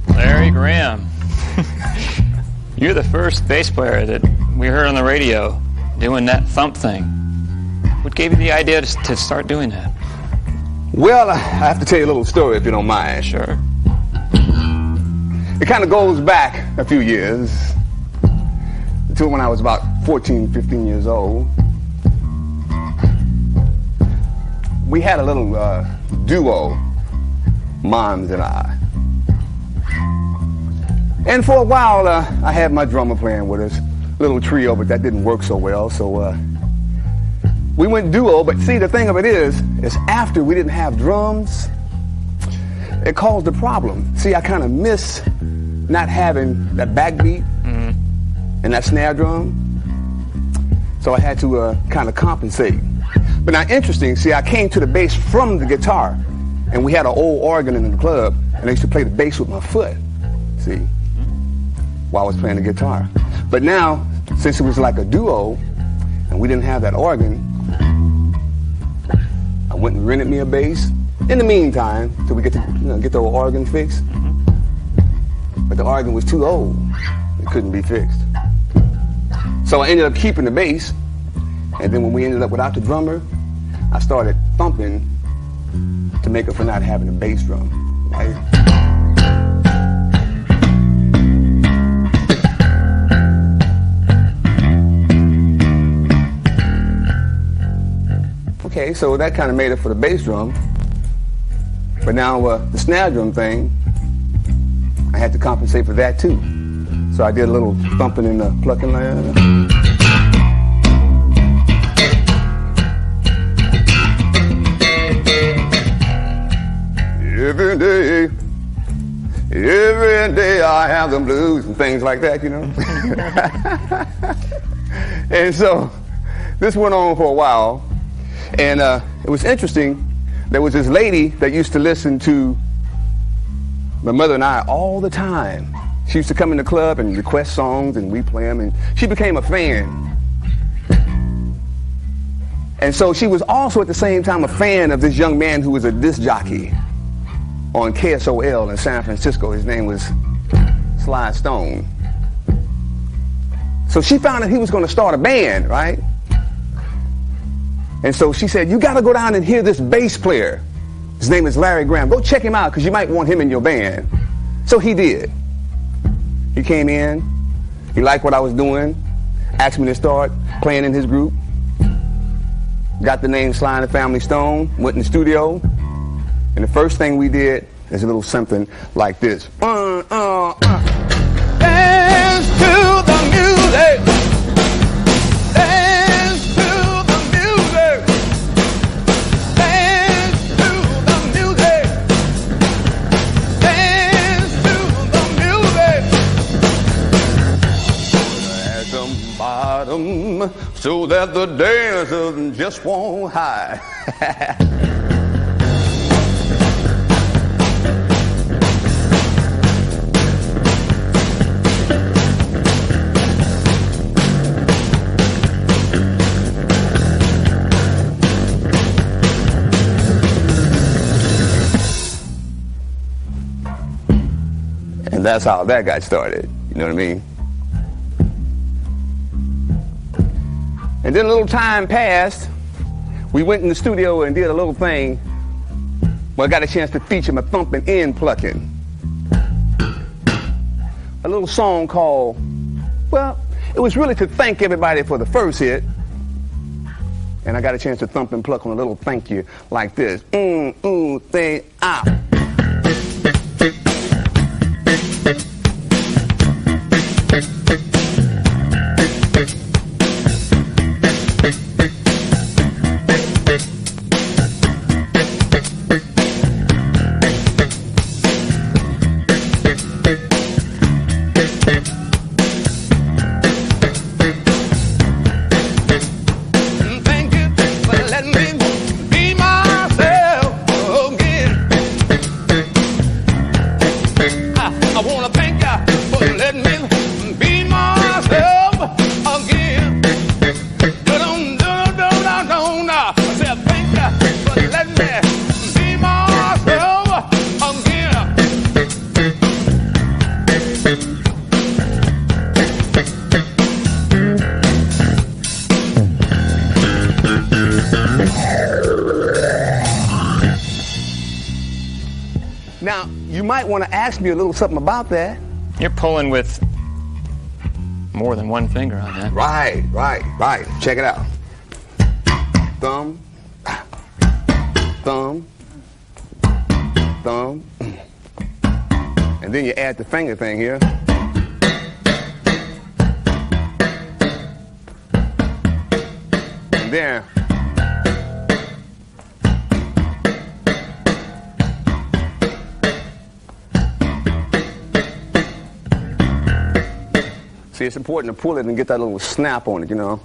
Larry Graham. You're the first bass player that we heard on the radio doing that thump thing. What gave you the idea to start doing that? Well, I have to tell you a little story if you don't mind. Sure. It kind of goes back a few years to when I was about 14, 15 years old. We had a little duo, Moms and I. And for a while, I had my drummer playing with us, little trio, but that didn't work so well. So we went duo, but see, the thing of it is after we didn't have drums, it caused a problem. See, I kind of miss not having that backbeat and that snare drum. So I had to kind of compensate. But now, interesting, see, I came to the bass from the guitar, and we had an old organ in the club, and I used to play the bass with my foot, see, while I was playing the guitar. But now, since it was like a duo, and we didn't have that organ, I went and rented me a bass. In the meantime, till we get to get the old organ fixed. But the organ was too old; it couldn't be fixed. So I ended up keeping the bass, and then when we ended up without the drummer, I started thumping to make up for not having a bass drum. Right? Okay, so that kind of made up for the bass drum. But now the snare drum thing, I had to compensate for that too. So I did a little thumping and plucking like that. Every day I have the blues and things like that, you know. And so this went on for a while, and it was interesting. There was this lady that used to listen to my mother and I all the time. She used to come in the club and request songs, and we play them, and she became a fan. And so she was also at the same time a fan of this young man who was a disc jockey on KSOL in San Francisco. His name was Sly Stone. So she found out he was going to start a band, right? And so she said, you got to go down and hear this bass player. His name is Larry Graham. Go check him out because you might want him in your band. So he did. He came in. He liked what I was doing. Asked me to start playing in his group. Got the name Sly and the Family Stone. Went in the studio. And the first thing we did is a little something like this. Dance to the music. Dance to the music. Dance to the music. Dance to the music. At the bottom, so that the dancers just won't hide. And that's how that got started, you know what I mean? And then a little time passed. We went in the studio and did a little thing where I got a chance to feature my thumping and plucking. A little song called, well, it was really to thank everybody for the first hit. And I got a chance to thump and pluck on a little thank you like this. They, ah. might want to ask me a little something about that. You're pulling with more than one finger on that. Right. Check it out. Thumb, thumb, thumb. And then you add the finger thing here. And there. See, it's important to pull it and get that little snap on it, you know.